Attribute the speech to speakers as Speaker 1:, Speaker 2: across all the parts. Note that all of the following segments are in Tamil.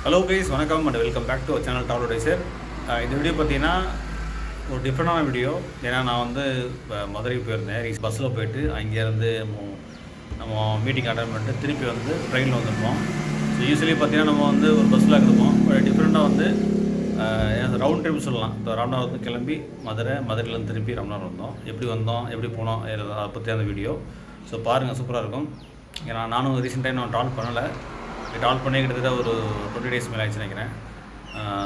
Speaker 1: ஹலோ கைஸ், வணக்கம் and welcome back to our channel travel adviser. இந்த வீடியோ பார்த்தீங்கன்னா ஒரு டிஃப்ரெண்டான வீடியோ. ஏன்னா நான் வந்து இப்போ மதுரைக்கு போயிருந்தேன். பஸ்ஸில் போயிட்டு அங்கேருந்து நம்ம மீட்டிங் அட்டன் பண்ணிட்டு திருப்பி வந்து ட்ரெயினில் வந்துருப்போம். ஸோ யூஸ்வலி பார்த்தீங்கன்னா நம்ம வந்து ஒரு பஸ்ஸில் இருப்போம். டிஃப்ரெண்ட்டாக வந்து ரவுண்ட் ட்ரிப் சொல்லலாம். இப்போ ராம்நாத் வந்து கிளம்பி மதுரையிலேருந்து திருப்பி ராம்நாத் வந்தோம். எப்படி வந்தோம், எப்படி போனோம், அதை பற்றி அந்த வீடியோ. ஸோ பாருங்கள், சூப்பராக இருக்கும். ஏன்னா நானும் ரீசெண்ட் டைம் நான் ட்ராவல் பண்ணலை. ட்ராவல் பண்ணி கிட்டத்தட்ட ஒரு 20 days மேலே ஆச்சு நினைக்கிறேன்.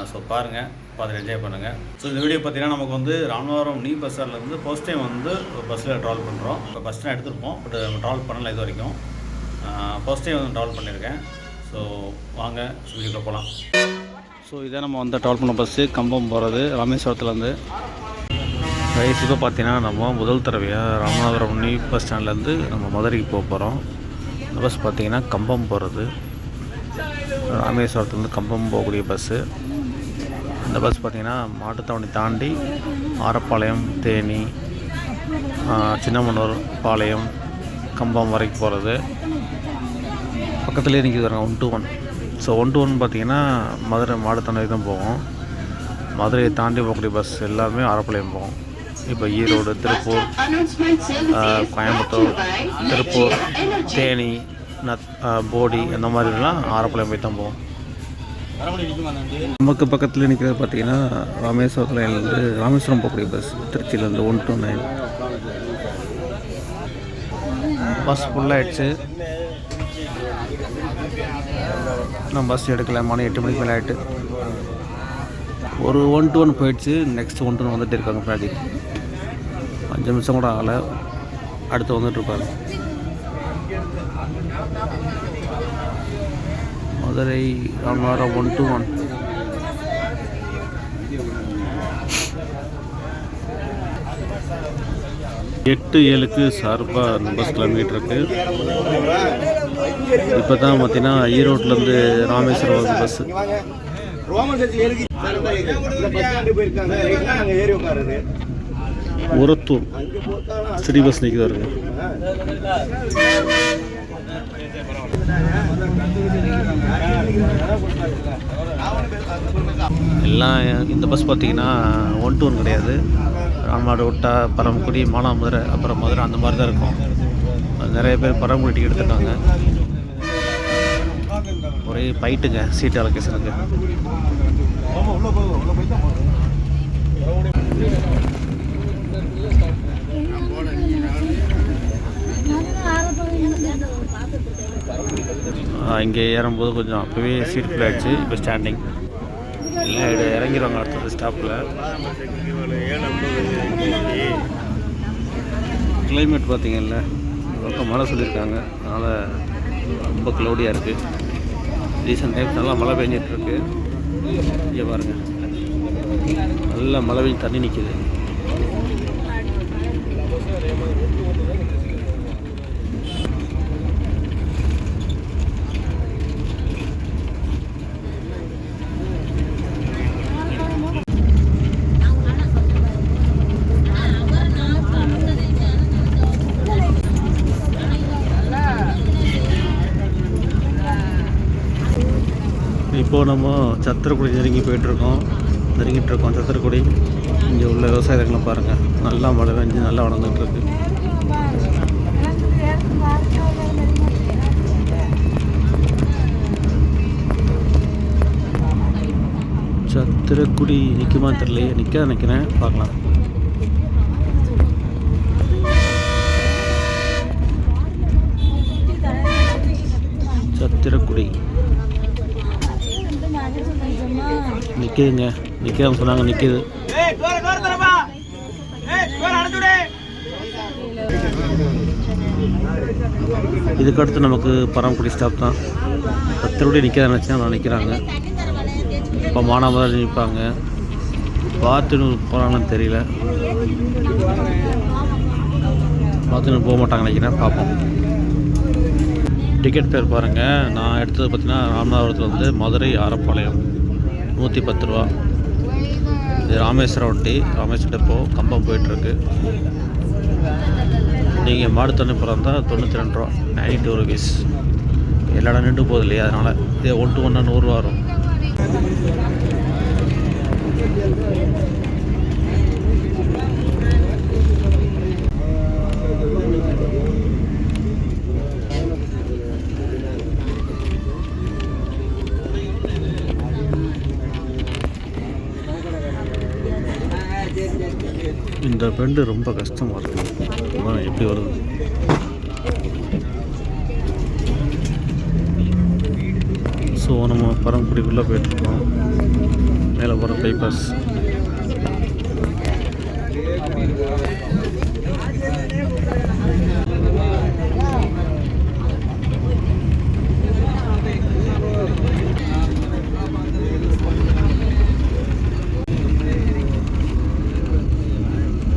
Speaker 1: ஸோ பாருங்கள், பார்த்துட்டு என்ஜாய் பண்ணுங்கள். ஸோ இந்த வீடியோ பார்த்தீங்கன்னா நமக்கு வந்து ராமநாதபுரம் நியூ பஸ் ஸ்டாண்ட்லேருந்து ஃபர்ஸ்ட் டைம் வந்து பஸ்ஸில் ட்ராவல் பண்ணுறோம். இப்போ ஃபஸ்ட் டைம் எடுத்துருப்போம், பட் நம்ம ட்ராவல் பண்ணலை இது வரைக்கும். ஃபர்ஸ்ட் டைம் வந்து ட்ராவல் பண்ணியிருக்கேன். ஸோ வாங்க வீடியோக்குள்ள போகலாம். ஸோ இதை நம்ம வந்து ட்ராவல் பண்ண பஸ்ஸு கம்பம் போகிறது ராமேஸ்வரத்துலேருந்து. வயசு இப்போ பார்த்தீங்கன்னா நம்ம முதல் தடவையாக ராமநாதபுரம் நியூ பஸ் ஸ்டாண்ட்லேருந்து நம்ம மதுரைக்கு போக போகிறோம். இந்த பஸ் பார்த்திங்கன்னா கம்பம் போகிறது. ராமேஸ்வரத்துலேருந்து கம்பம் போகக்கூடிய பஸ்ஸு. இந்த பஸ் பார்த்திங்கன்னா மாட்டுத்தாவணி தாண்டி ஆரப்பாளையம், தேனி, சின்னமனூர், பாளையம், கம்பம் வரைக்கும் போகிறது. பக்கத்துலேயே நிற்கிது 1 to 1. ஸோ 1 to 1 பார்த்திங்கன்னா மதுரை மாட்டுத்தாவணி தான் போகும். மதுரையை தாண்டி போகக்கூடிய பஸ் எல்லாமே ஆரப்பாளையம் போகும். இப்போ ஈரோடு, திருப்பூர், கோயம்புத்தூர், திருப்பூர், தேனி, போடி அந்த மாதிரிலாம் ஆரப்பாளையம் போய் தான் போகும். நமக்கு பக்கத்தில் நிற்கிறது பார்த்திங்கன்னா ராமேஸ்வரத்துலேருந்து ராமேஸ்வரம் போகக்கூடிய பஸ். திருச்சியிலேருந்து 1 to 9 பஸ் ஃபுல்லாகிடுச்சு. நான் பஸ் எடுக்கல, மணி 8 மணிக்கு மேலே ஆகிட்டு. ஒரு 1 to 1 போயிடுச்சு. நெக்ஸ்ட் 1 to 1 வந்துட்டு இருக்காங்க. பின்னாடி 5 நிமிஷம் கூட ஆகலை, அடுத்து வந்துட்டு இருப்பாரு. மதுரை ராமநாதபுரம் 1 to 1. எட்டு 7க்கு சார்பாக அந்த பஸ் கிலோமீட்டருக்கு. இப்போ தான் பார்த்தீங்கன்னா ஈரோட்லேருந்து ராமேஸ்வரம் வந்து பஸ்ஸு. உரத்தூர் சிட்டி பஸ் நிற்கிறாருங்க. எல்லாம் இந்த பஸ் பார்த்திங்கன்னா 1 to 1 கிடையாது. ராமநாடு விட்டா பரமக்குடி, மானாமதுரை, அப்புறம் மதுரை அந்த மாதிரி தான் இருக்கும். நிறைய பேர் பரமக்குடி டிக்கெட் எடுத்துருக்காங்க. ஒரே பைட்டுங்க சீட் அலோகேஷனுக்கு. இங்கே ஏறும்போது கொஞ்சம் அப்போவே சீட் ஃபுல் ஆகிடுச்சு. இப்போ ஸ்டாண்டிங் எல்லாம் இறங்கிடுவாங்க அடுத்தது ஸ்டாப்பில். கிளைமேட் பார்த்திங்கல்ல, பக்கம் மழை சொல்லியிருக்காங்க. அதனால் ரொம்ப க்ளௌடியாக இருக்குது. ரீசெண்ட் டைம்ஸ் நல்லா மழை பெஞ்சிட்ருக்கு. இங்கே பாருங்கள், நல்லா மழை பெஞ்சு தண்ணி நிற்கிது. இப்போது நம்ம சத்திரக்குடி நெருங்கிட்டுருக்கோம். சத்திரக்குடி. இங்கே உள்ள விவசாயங்களை பாருங்கள், நல்லா மழை பெஞ்சு நல்லா வளர்ந்துட்டுருக்கு. சத்திரக்குடி நிற்குமா தெரியலையே, நிற்க நினைக்கிறேன், பார்க்கலாம். சத்திரக்குடி நிற்கிதுங்க. நிற்காம சொன்னாங்க, நிற்கிது. இதுக்கடுத்து நமக்கு பரமக்குடி ஸ்டாப் தான். சத்திரக்குடி நிற்க நினச்சா நான் நிற்கிறாங்க. இப்போ மானாமதுரை நிற்பாங்க. பாத்துனூர் போகிறாங்கன்னு தெரியல. பாத்துனூர் போக மாட்டாங்க நினைக்கிறேன், பார்ப்போம். டிக்கெட் பேர் பாருங்கள். நான் எடுத்தது பார்த்திங்கன்னா ராமநாதபுரத்துலேருந்து மதுரை ஆரப்பாளையம் 110 ரூபா. இது ராமேஸ்வரம் வண்டி. ராமேஸ்வரம் டெப்போ கம்பம் போயிட்டுருக்கு. நீங்கள் மாடுத்தண்ணி போகிறதா 92 ரூபா, 92 rupees. எல்லா இடம் நின்று போகுது இல்லையா, அதனால் இதே 1 to 1 100 ரூபா வரும். இந்த பெண்டு ரொம்ப கஷ்டமாக இருக்குது, எப்படி வருது. ஸோ நம்ம பரம்புடிக்குள்ளே போயிட்டுருக்கோம். மேலே போகிற பைபாஸ்.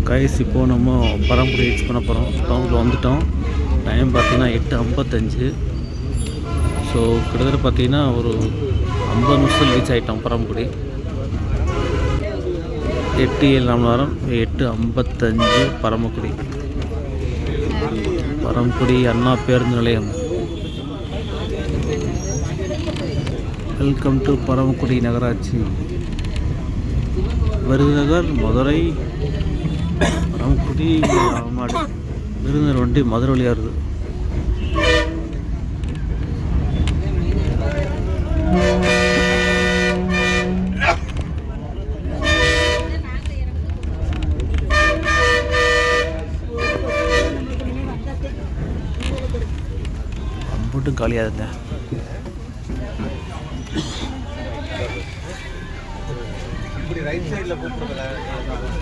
Speaker 1: கைஸ் இப்போது நம்ம பரம்புடி ரீச் பண்ண போகிறோம். டவுனில் வந்துட்டோம். டைம் பார்த்தீங்கன்னா 8:55. ஸோ கிட்டத்தட்ட பார்த்தீங்கன்னா ஒரு 50 நிமிஷத்தில் ரீச் ஆகிட்டோம் பரம்புடி. 8-7 மணி நேரம். 8:55 பரம்புடி அண்ணா பேருந்து நிலையம். வெல்கம் டு பரமக்குடி நகராட்சி, விருதுநகர், மதுரை. பரமக்குடி விருதுநகர் வண்டி மதுரை வழியாக இருக்குது. அம்புட்டும் காலியாக இருந்தேன்.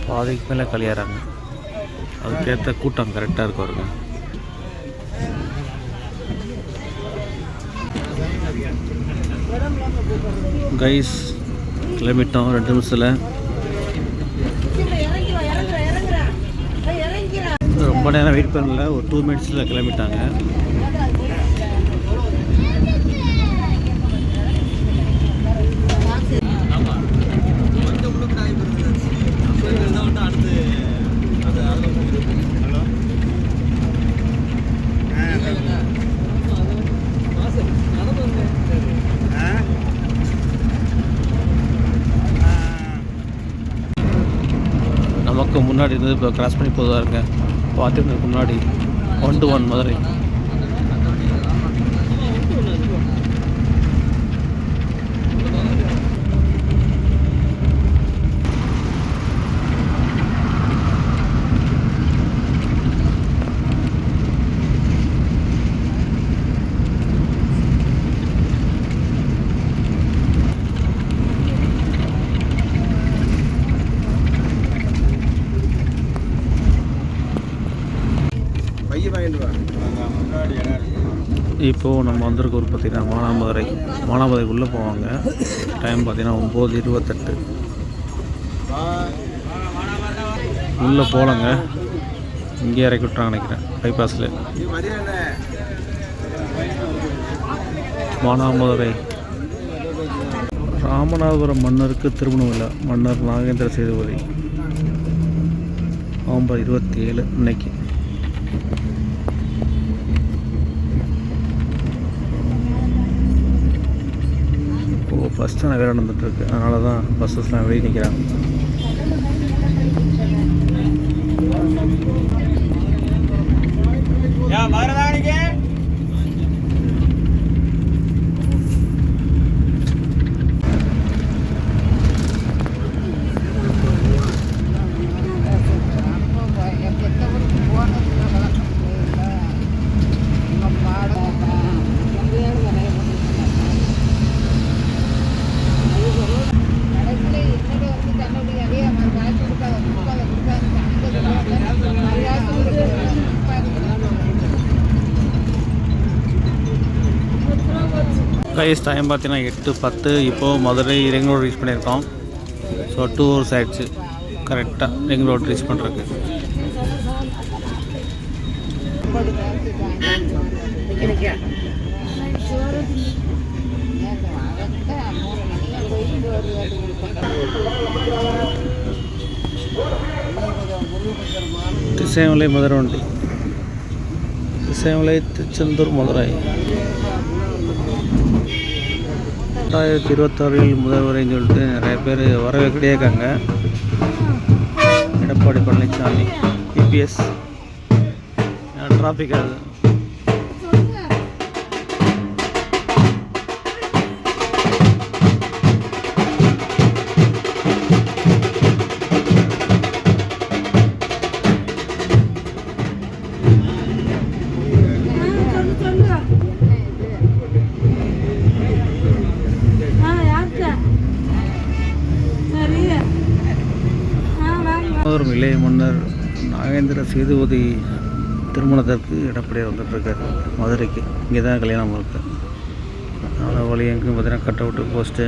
Speaker 1: பாதைக்கு மேலே காலியாகிறாங்க. அதுக்கேற்ற கூட்டம் கரெக்டாக இருக்கும் அவருக்கு. கைஸ் கிளம்பிட்டோம் 2 நிமிஷத்தில். ரொம்ப நேரம் வெயிட் பண்ணல, ஒரு 2 மினிட்ஸில் கிளம்பிட்டாங்க. நமக்கு முன்னாடி இருந்து இப்போ கிராஸ் பண்ணி போதுவாக இருங்க. பார்த்துட்டு முன்னாடி 1 to 1 மதுரை. இப்போது நம்ம வந்திருக்க ஒரு பார்த்திங்கன்னா மானாமதுரைக்குள்ளே போவாங்க. டைம் பார்த்திங்கன்னா 9:28. உள்ளே போகலங்க, இங்கே இறக்கி விட்றாங்க நினைக்கிறேன் பைபாஸில். மானாமதுரை ராமநாதபுரம் மன்னருக்கு திருமணம் இல்லை. மன்னர் நாகேந்திர சேதுபதி. நவம்பர் 27 இன்னைக்கு. ஃபஸ்ட்டு நான் வேலை நடந்துகிட்ருக்கு, அதனால தான் பஸ்ஸஸ்லாம் வெளியே நிற்கிறாங்க. கைஸ் டைம் பார்த்தீங்கன்னா 8:10. இப்போது மதுரை ரிங் ரோடு ரீச் பண்ணியிருக்கோம். ஸோ 2 hours ஆயிடுச்சு கரெக்டாக ரிங் ரோடு ரீச் பண்ணுறதுக்கு. திசைமலை மதுரை வண்டி. திசைமலை திருச்செந்தூர் மதுரை. 2026 முதல்வரைன்னு சொல்லிட்டு நிறைய பேர் வரவே கிடையாக்காங்க. எடப்பாடி பழனிசாமி இபிஎஸ் டிராஃபிக் ஆகுது. இளைய மன்னர் நாகேந்திர சேதுபதி திருமணத்திற்கு எடப்பாடியார் வந்துட்டுருக்கார் மதுரைக்கு. இங்கே தான் கல்யாணம் இருக்குது. அதனால் வழி எங்கேயும் பார்த்தீங்கன்னா கட் அவுட்டு, போஸ்ட்டு,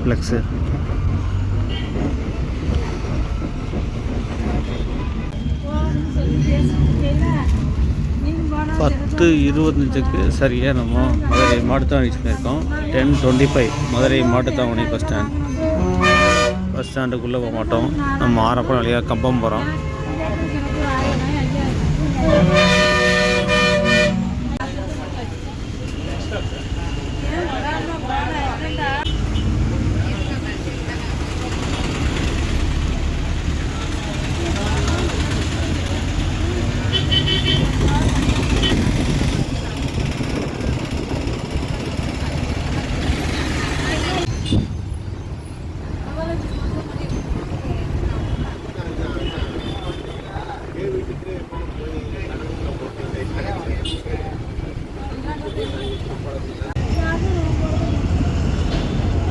Speaker 1: ஃப்ளெக்ஸு. 10:25 சரியாக நம்ம மதுரை மாட்டுத்தாவணி ரீச் பண்ணியிருக்கோம். 10:25 Madurai Mattuthavani bus stand. Bus ஸ்டாண்டுக்குள்ளே போக மாட்டோம். நம்ம ஆரப்பம் வழியாக கம்பம் போகிறோம்.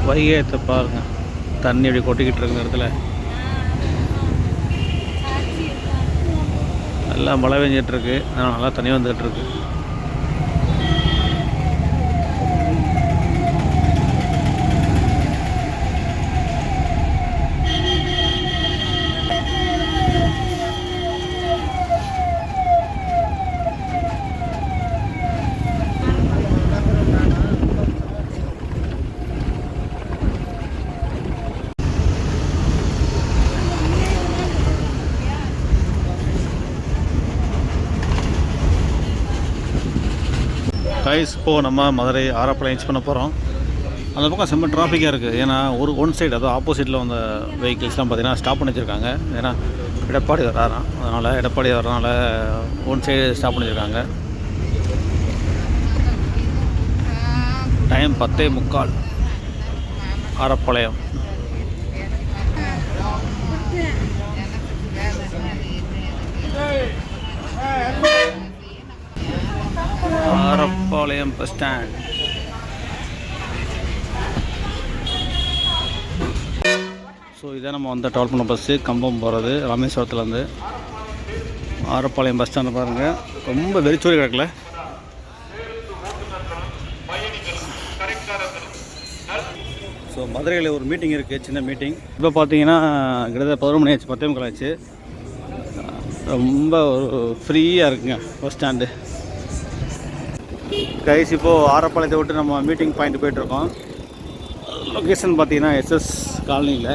Speaker 1: வைகையத்தை பாருங்க, தண்ணி அப்படி கொட்டிக்கிட்டு இருக்கிற இடத்துல நல்லா மழை பெஞ்சிட்ருக்கு. நல்லா தண்ணி வந்துகிட்ருக்கு. கைஸ், இப்போது நம்ம மதுரை ஆரப்பளை ரீச் பண்ண போகிறோம். அந்த பக்கம் செம்ம டிராஃபிக்காக இருக்குது. ஏன்னா ஒன் சைடு, அதாவது ஆப்போசிட்டில் வந்த வெஹிக்கிள்ஸ்லாம் பார்த்திங்கன்னா ஸ்டாப் பண்ணி வச்சுருக்காங்க. ஏன்னா எடப்பாடி வராராம், அதனால் எடப்பாடி வரனால ஒன் சைடு ஸ்டாப் பண்ணி வச்சுருக்காங்க. Time 10:45 Arappalayam. Arappalayam bus stand. So இதான் நம்ம வந்து ட்ராவல் பண்ண பஸ்ஸு. கம்பம் போகிறது ராமேஸ்வரத்துலேருந்து ஆரப்பாளையம் பஸ் ஸ்டாண்டு பாருங்கள். ரொம்ப வெறிச்சோரி கிடக்கல. ஸோ மதுரையில் ஒரு மீட்டிங் இருக்குது, சின்ன மீட்டிங். இப்போ பார்த்தீங்கன்னா கிட்டத்தட்ட 11 மணி ஆச்சு, 10:45 ஆச்சு. ரொம்ப ஒரு ஃப்ரீயாக இருக்குங்க பஸ் ஸ்டாண்டு. கைஸ், இப்போது ஆரப்பாளையத்தை விட்டு நம்ம மீட்டிங் பாயிண்ட் போய்ட்டுருக்கோம். லொக்கேஷன் பார்த்தீங்கன்னா எஸ்எஸ் காலனியில்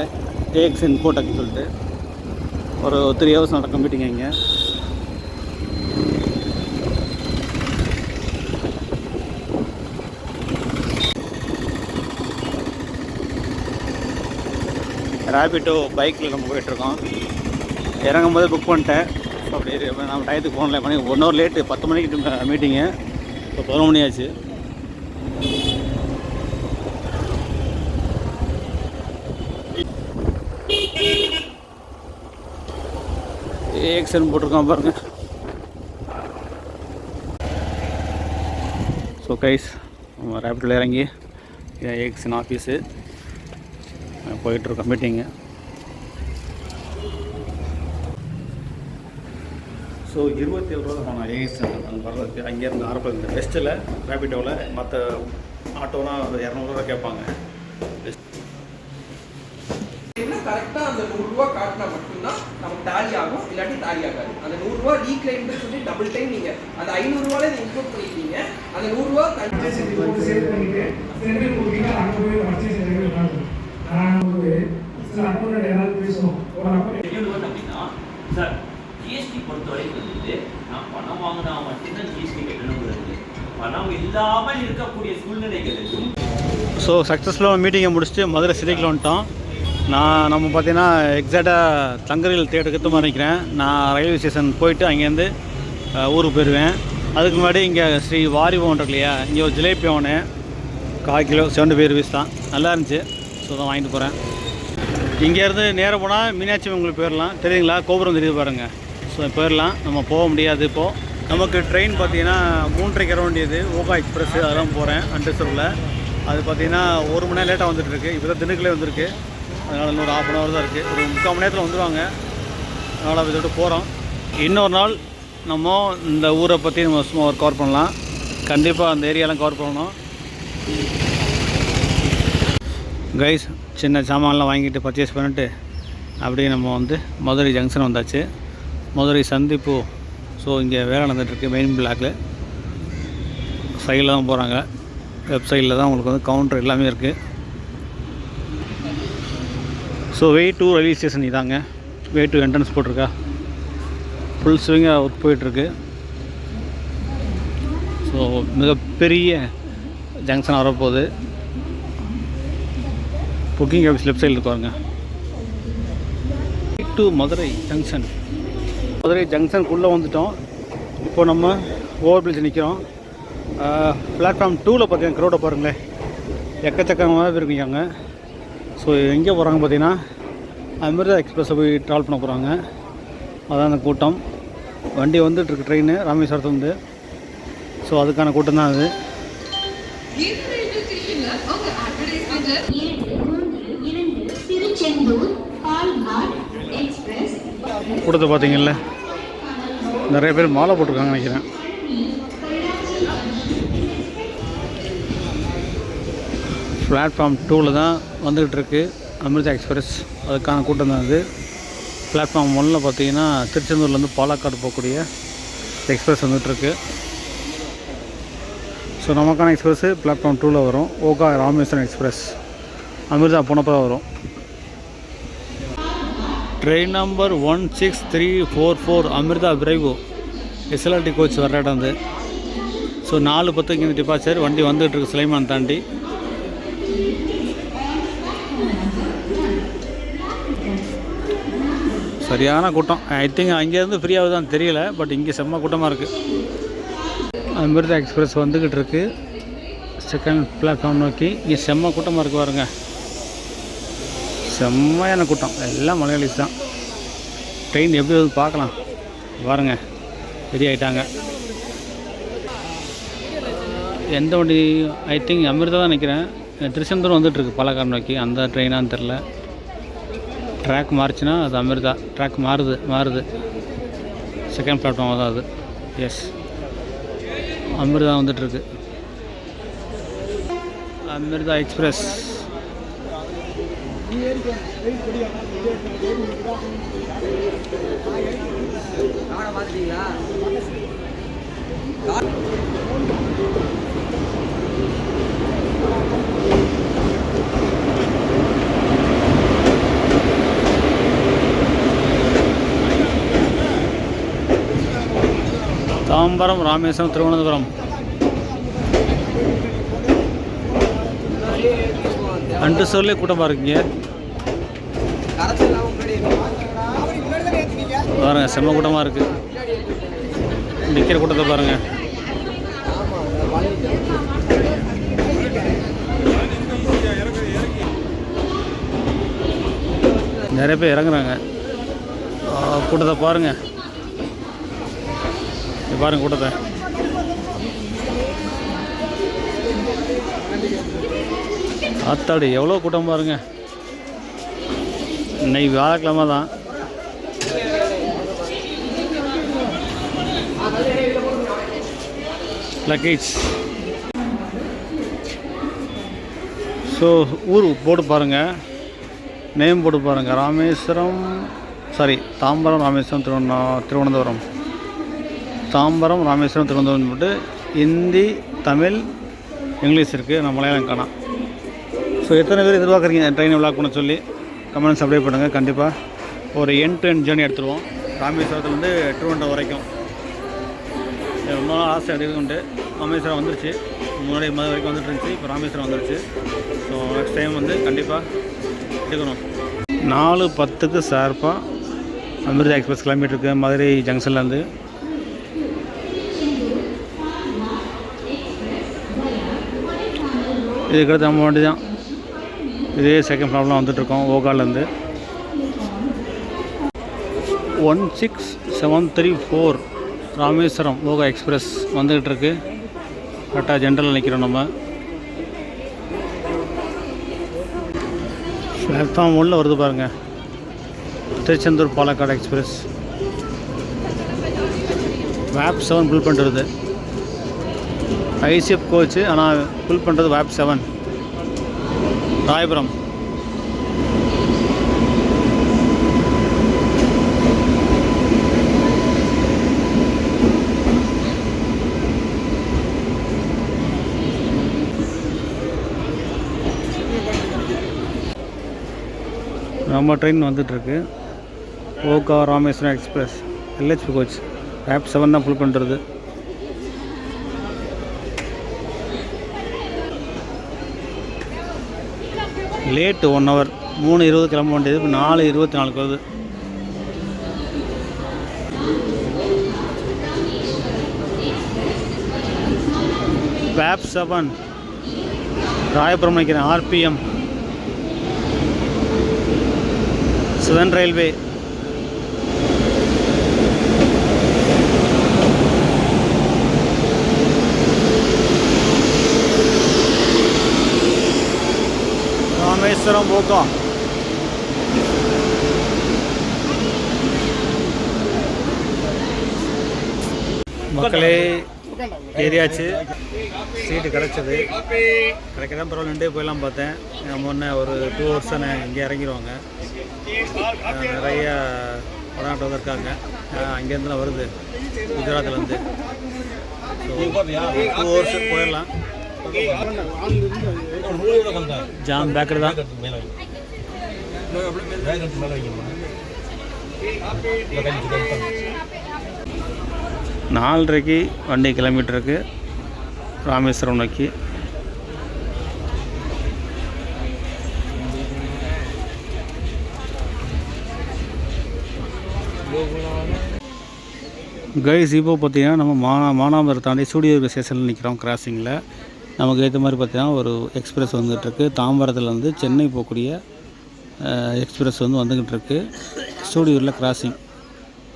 Speaker 1: ஏஎக்ஸ் இன்ஃபோடெக்னு சொல்லிட்டு ஒரு 3 ஹவர்ஸ் நடக்கும் மீட்டிங். இங்கே ரேபிட்டோ பைக்கில் நம்ம போயிட்டுருக்கோம். இறங்கும் போது புக் பண்ணிட்டேன். ஸோ அப்படி நம்ம டயத்துக்கு போகல. பண்ணி 1 ஹவர் லேட்டு. 10 மணிக்கு மீட்டிங்கு. இப்போ 11 மணி ஆச்சு. ஏஎக்ஸ்என் போட்டிருக்கோம் பாருங்க. ஸோ கைஸ், நம்ம ரேபிட்டில் இறங்கி ஏஎக்ஸ்என் ஆஃபீஸு போயிட்டுருக்கோம் மீட்டிங்கு. ஸோ 27 ரூபா போனோம் ஏஎக்ஸ்என் அங்கே வர்றதுக்கு. அங்கேருந்து ஆரப்பாளையம் பெஸ்ட்டில் ரேபிட்டோவில். மற்ற ஆட்டோலாம் 200 ரூபா கேட்பாங்க.
Speaker 2: கரெக்டாக அந்த 100 ரூபா காட்டினா மட்டும்தான் நமக்கு டேலி ஆகும், இல்லாட்டி டேலி ஆகாது. அந்த 100 ரூபா ரீக்ளைம்னு சொல்லி டபுள் டைம் நீங்கள் அந்த 500 ரூபாயில் நீங்கள் இன்க்ளூட் பண்ணிட்டீங்க. அந்த 100 ரூபா
Speaker 3: சேவ் பண்ணிட்டு சென்ட்ரல் கொடுத்தீங்க. அங்கே போய் பர்ச்சேஸ் அக்கௌண்ட் யாராவது பேசணும். ஒரு அக்கௌண்ட்
Speaker 4: அப்படின்னா சார் ஜிஎஸ்டி பொறுத்தவரைக்கும் வந்துட்டு நான் பணம் வாங்கினா மட்டும்தான் ஜிஎஸ்டி கட்டணுங்கிறது. பணம் இல்லாமல் இருக்கக்கூடிய சூழ்நிலைகளுக்கும்
Speaker 1: ஸோ சக்ஸஸ்ஃபுல்லாக மீட்டிங்கை முடிச்சுட்டு மதுரை சிட்டிக்குள்ள வந்துட்டோம். நம்ம பார்த்தீங்கன்னா எக்ஸாக்டாக தங்கரையில் தேட்டருக்கு மாதிரி நிற்கிறேன். நான் ரயில்வே ஸ்டேஷன் போயிட்டு அங்கேருந்து ஊருக்கு போயிடுவேன். அதுக்கு முன்னாடி இங்கே ஸ்ரீ வாரிபவன் இருக்கு இல்லையா, இங்கே ஒரு ஜிலேபி வாங்கினேன். 1/4 கிலோ 75 rupees தான், நல்லா இருந்துச்சு. ஸோ தான் வாங்கிட்டு போகிறேன். இங்கேருந்து நேரம் போனால் மீனாட்சி உங்களுக்கு போயிடலாம். தெரியுங்களா, கோபுரம் தெரியுது பாருங்கள். ஸோ போயிடலாம். நம்ம போக முடியாது இப்போது. நமக்கு ட்ரெயின் பார்த்தீங்கன்னா 3:30 வர வேண்டியது, ஓகா எக்ஸ்பிரஸ். அதெல்லாம் போகிறேன் அண்டர்சூரில். அது பார்த்தீங்கன்னா 1 மணி நேரம் லேட்டாக வந்துட்டுருக்கு. இப்போ தான் திண்டுக்கல்லே வந்திருக்கு. அதனால் இன்னொரு 1/2 hour தான் இருக்குது. ஒரு 3/4 மணி நேரத்தில் வந்துடுவாங்க. அதனால் அதை விட்டு போகிறோம். இன்னொரு நாள் நம்ம இந்த ஊரை பற்றி நம்ம சும்மா ஒரு கவர் பண்ணலாம். கண்டிப்பாக அந்த ஏரியாலாம் கவர் பண்ணணும். கைஸ், சின்ன சாமான்லாம் வாங்கிட்டு பர்ச்சேஸ் பண்ணிட்டு அப்படியே நம்ம வந்து மதுரை ஜங்ஷன் வந்தாச்சு. மதுரை சந்திப்பு. ஸோ இங்கே வேலை நடந்துகிட்ருக்கு. மெயின் பிளாக்கில் சைடில் தான் போகிறாங்க. வெப்சைட்டில் தான் உங்களுக்கு வந்து கவுண்டர் எல்லாமே இருக்குது. So way to railway station இதாங்க. வே டு என்ட்ரன்ஸ் போட்டிருக்கா. ஃபுல் ஸ்விங்காக ஒர்க் போயிட்டுருக்கு. ஸோ மிகப்பெரிய ஜங்ஷன் வரப்போகுது. புக்கிங் ஆஃபீஸ் லெஃப்ட் சைடில் இருக்காங்க. To Madurai junction. மதுரை ஜங்ஷனுக்குள்ளே வந்துட்டோம். இப்போ நம்ம ஓவர் பிரிட்ஜ் நிற்கிறோம். பிளாட்ஃபார்ம் 2ல் பார்த்தீங்கன்னா க்ரௌடை பாருங்களேன், எக்கச்சக்கமாக இருக்குங்க. ஸோ எங்கே போகிறாங்க பார்த்தீங்கன்னா அமிர்தா எக்ஸ்பிரஸை போய் ட்ராவல் பண்ண போகிறாங்க. அதான் அந்த கூட்டம். வண்டி வந்துட்டுருக்கு ட்ரெயின் ராமேஸ்வரத்துலேருந்து. ஸோ அதுக்கான கூட்டம் தான் அது. கூட்டத்தை பார்த்தீங்கல்ல, நிறைய பேர் மாலை போட்டிருக்காங்க நினைக்கிறேன். பிளாட்ஃபார்ம் 2ல் தான் வந்துகிட்ருக்கு அமிர்தா எக்ஸ்பிரஸ். அதுக்கான கூட்டம் தான் அது. பிளாட்ஃபார்ம் 1ல் பார்த்தீங்கன்னா திருச்செந்தூர்லேருந்து பாலக்காடு போகக்கூடிய எக்ஸ்பிரஸ் வந்துகிட்ருக்கு. ஸோ நமக்கான எக்ஸ்பிரஸ்ஸு பிளாட்ஃபார்ம் 2ல் வரும். ஓகா ராமேஸ்வரம் எக்ஸ்பிரஸ் அமிர்தா போனப்போ வரும். ட்ரெயின் நம்பர் 16344 அமிர்தா விரைவு எஸ்எல்ஆர்டி கோச் வர இடம் வந்து. ஸோ 4:10 இங்கே டிபார்ச்சர். வண்டி வந்துகிட்ருக்கு சுலைமான் தாண்டி. சரியான கூட்டம். ஐ திங்க் அங்கேருந்து ஃப்ரீயாக தான் தெரியல, பட் இங்கே செம்ம கூட்டமாக இருக்குது. அமிர்தா எக்ஸ்பிரஸ் வந்துக்கிட்டு இருக்குது செகண்ட் பிளாட்ஃபார்ம் நோக்கி. இங்கே செம்ம கூட்டமாக இருக்குது பாருங்க. செம்மையான கூட்டம். எல்லாம் மலையாளிஸ் தான். ட்ரெயின் எப்படி வந்து பார்க்கலாம் பாருங்க. ரெடி ஆகிட்டாங்க. எந்த வண்டி? ஐ திங்க் அமிர்தா தான் நினைக்கிறேன். திருச்செந்தூர் வந்துட்டுருக்கு பாலக்காடு நோக்கி. அந்த ட்ரெயினான்னு தெரில. ட்ராக் மாறுச்சுன்னா அது அமிர்தா. ட்ராக் மாறுது. செகண்ட் பிளாட்ஃபார்ம் தான் அது. எஸ், அமிர்தா வந்துட்டுருக்கு. அமிர்தா எக்ஸ்பிரஸ். தாம்பரம், ராமேஸ்வரம், திருவனந்தபுரம். அண்டர்சூர்லேயே கூட்டமாக இருக்குங்க. பாருங்க, செம்ம கூட்டமாக இருக்குது. நிற்கிற கூட்டத்தை பாருங்கள். நிறைய பேர் இறங்குறாங்க. கூட்டத்தை பாருங்கள். பாருங்கள் கூட்டத்தை. ஆத்தாடி எவ்வளோ கூட்டம் பாருங்க. இன்னைக்கு வியாழக்கிழமை தான். லக்கேஜ். ஸோ ஊர் போட்டு பாருங்கள், நேம் போட்டு பாருங்கள். ராமேஸ்வரம், தாம்பரம், ராமேஸ்வரம், திருவனந்தபுரம். தாம்பரம், ராமேஸ்வரம், திருவனந்தபுரம் போட்டு ஹிந்தி, தமிழ், இங்கிலீஷ் இருக்குது. நான் மலையாளம் காணோம். ஸோ எத்தனை பேர் எதிர்பார்க்குறீங்க ட்ரெயின் விளாக் பண்ண சொல்லி கமெண்ட்ஸ் அப்டேட் பண்ணுங்கள். கண்டிப்பாக ஒரு எண்ட் டு எண்ட் ஜேர்னி எடுத்துருவோம். ராமேஸ்வரத்துலேருந்து திருவனந்தபுரம் வரைக்கும். ரொம்ப நாள் ஆசை எடுக்குன்ட்டு ராமேஸ்வரம் வந்துருச்சு. முன்னாடி மதுரை வரைக்கும் வந்துட்டு இருந்துச்சு, இப்போ ராமேஸ்வரம் வந்துடுச்சு. ஸோ நெக்ஸ்ட் டைம் வந்து கண்டிப்பாக எடுக்கணும். 4:10 ஷார்ப்பாக அமிர்தா எக்ஸ்பிரஸ் கிளம்பிட்டுருக்கு மதுரை ஜங்ஷன்லேருந்து. இதுக்கடுத்து நம்ம வண்டி தான் இதே செகண்ட் ப்ராப்ளம் வந்துட்டுருக்கோம் ஓகாலேருந்து. 16734 ராமேஸ்வரம் ஓகா எக்ஸ்பிரஸ் வந்துக்கிட்டு இருக்கு. கரெக்டாக ஜென்ரலில் நிற்கிறோம் நம்ம. பிளாட்ஃபார்ம் உள்ள வருது பாருங்கள், திருச்செந்தூர் பாலக்காடு எக்ஸ்பிரஸ். வேப் 7 புல் பண்ணுறது ஐசிஎஃப் கோச்சு, ஆனால் புல் பண்ணுறது வேப் 7 ராயபுரம். நம்ம ட்ரெயின் வந்துட்டுருக்கு Okha Rameswaram express LHB coach வேப் 7 தான் புல் பண்ணுறது. லேட்டு 1 hour, 3:20 கிளம்ப வேண்டியது, இப்போ 4:24 வருது. வேப் 7 ராயபுரம் நினைக்கிறேன். RPM 7 railway. ராமேஸ்வரம் ஓகா. மக்களே ஏரியாச்சு, சீட்டு கிடச்சிது. கிடைக்கதான் பரவாயில்ல, 2 போயெல்லாம் பார்த்தேன். முன்னே ஒரு 2 hours தானே இங்கே இறங்கிடுவாங்க. நிறைய படம் வந்திருக்காங்க, அங்கேருந்துலாம் வருது குஜராத்லேருந்து. ஸோ 2 hours போயிடலாம். ஜாம் பேக்கர் தான். 4:30 வண்டி கிலோமீட்டருக்கு ராமேஸ்வரம் நோக்கி. கைஸ் இப்போ பார்த்தீங்கன்னா நம்ம மானாமதுரை தாண்டி சூடியூர் ஸ்டேஷனில் நிற்கிறோம் கிராசிங்கில். நமக்கு ஏற்ற மாதிரி பார்த்தீங்கன்னா ஒரு எக்ஸ்பிரஸ் வந்துகிட்ருக்கு. தாம்பரத்துலேருந்து சென்னை போகக்கூடிய எக்ஸ்பிரஸ் வந்து வந்துக்கிட்டு இருக்கு. சூடியூரில் கிராசிங்.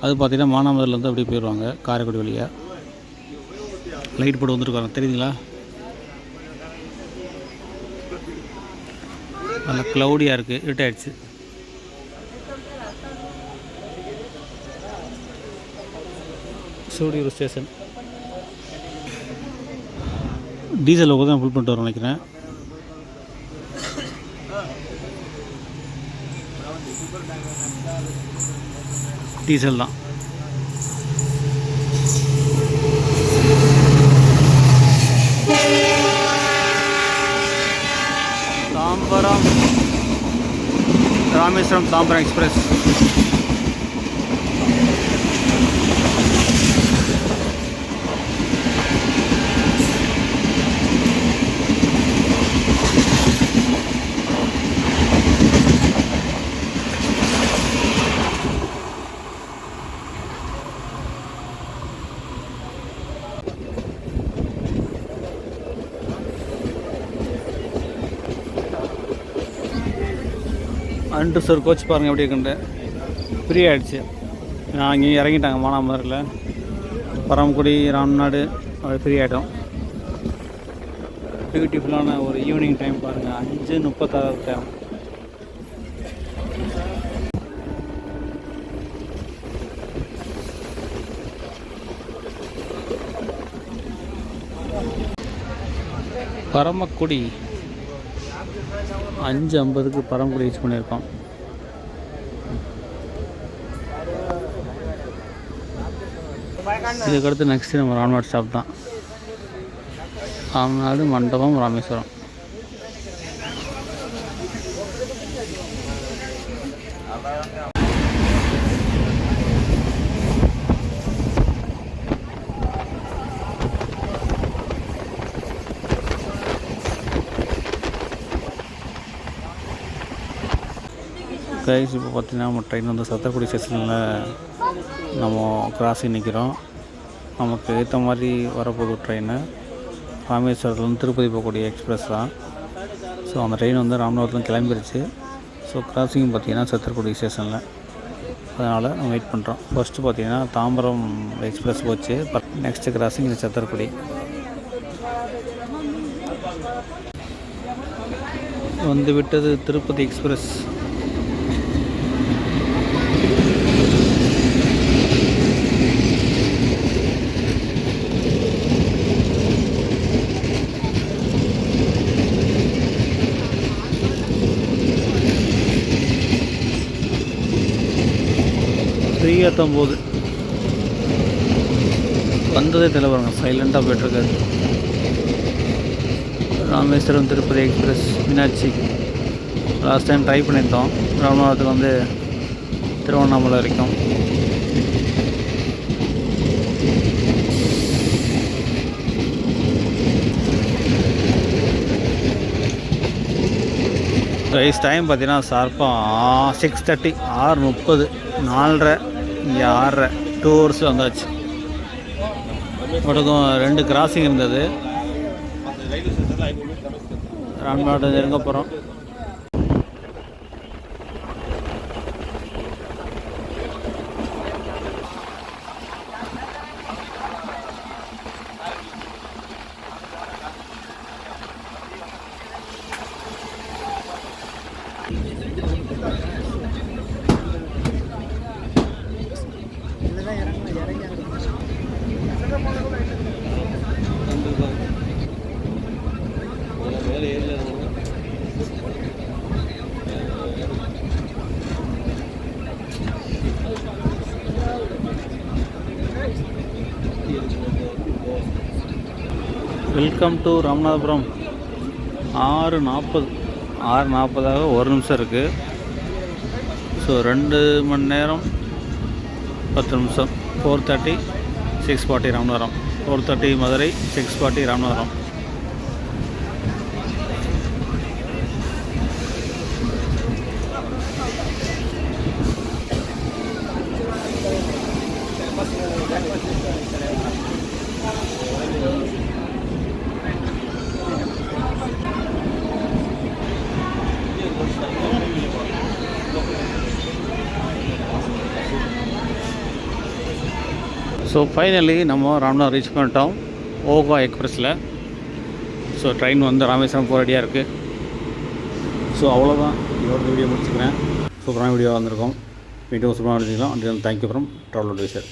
Speaker 1: அது பார்த்திங்கன்னா மானாமதுரிலேருந்து அப்படியே போயிடுவாங்க காரைக்குடி வழியாக. லைட் போட்டு வந்துருக்காங்க, தெரியுதுங்களா? நல்லா க்ளவுடியாக இருக்குது, இருட்டாயிடுச்சு. சூடியூர் ஸ்டேஷன். டீசல் லோகோ தான் ஃபுல் பண்ணிட்டு வரோம் நினைக்கிறேன். டீசல் தான். Tambaram Rameswaram Tambaram express. Unreserved coach பாருங்கள் எப்படி இருக்குன்ட்டு. ஃப்ரீ ஆகிடுச்சு. அங்கே இறங்கிட்டாங்க மானாமதுரில். பரமக்குடி ராம்நாடு அப்படி ஃப்ரீ ஆகிட்டோம். பியூட்டிஃபுல்லான ஒரு ஈவினிங் டைம் பாருங்கள். 5:36 டைம். பரமக்குடி 5:50க்கு பரமக்குடி ரீச் பண்ணியிருக்கோம். இதுக்கடுத்து நெக்ஸ்ட்டு நம்ம ராம்நாடு ஸ்டாப் தான். ராம்நாடு மண்டபம் ராமேஸ்வரம். கைஸ் இப்போ பார்த்தீங்கன்னா நம்ம ட்ரெயின் வந்து சத்திரக்குடி ஸ்டேஷனில் நம்ம கிராஸிங் நிற்கிறோம். நமக்கு ஏற்ற மாதிரி வரப்போகுது ட்ரெயின். ராமேஸ்வரத்துலேருந்து திருப்பதி போகக்கூடிய எக்ஸ்பிரஸ் தான். ஸோ அந்த ட்ரெயின் வந்து ராமநாதத்துலேருந்து கிளம்பிருச்சு. ஸோ கிராசிங் பார்த்திங்கன்னா சத்திரக்குடி ஸ்டேஷனில். அதனால் நம்ம வெயிட் பண்ணுறோம். ஃபஸ்ட்டு பார்த்திங்கன்னா தாம்பரம் எக்ஸ்பிரஸ் போச்சு. நெக்ஸ்ட்டு கிராசிங் இது சத்திரக்குடி. வந்து விட்டது திருப்பதி எக்ஸ்பிரஸ். ஃப்ரீயாக தான் போகுது. வந்ததே தெரியல பாருங்க, சைலண்ட்டாக போய்ட்டுருக்காரு. Rameswaram Tirupati express Meenakshi. Last time try பண்ணியிருந்தோம். ராமநாதத்துக்கு வந்து திருவண்ணாமலை வரைக்கும். ரைஸ் டைம் பார்த்தீங்கன்னா ஷார்ப்பாக 6:30, 6:30, 4:30, இங்கே 6:30, 2 hours வந்தாச்சு. மட்டுக்கும் 2 கிராசிங் இருந்தது. ராமநாடு நெருங்க போகிறோம். Welcome to Ramanathapuram. 6:40, 6:40 1 நிமிஷம் இருக்குது. ஸோ 2 மணி நேரம் 10 நிமிஷம். 4:30, 6:40 ராமநாதபுரம். 4:30 மதுரை, 6:40 ராமநாதபுரம். ஸோ ஃபைனலி நம்ம ராமநாதம் ரீச் பண்ணிட்டோம் ஓகா எக்ஸ்பிரஸில். ஸோ ட்ரெயின் வந்து ராமேஸ்வரம் போக ரெடியாக இருக்குது. ஸோ அவ்வளோதான், இதோட வீடியோ முடிச்சுக்கிறேன். சூப்பரான வீடியோ வந்திருக்கோம். வீடியோ சூப்பராக எடுத்துக்கலாம். And thank you from travel advisor.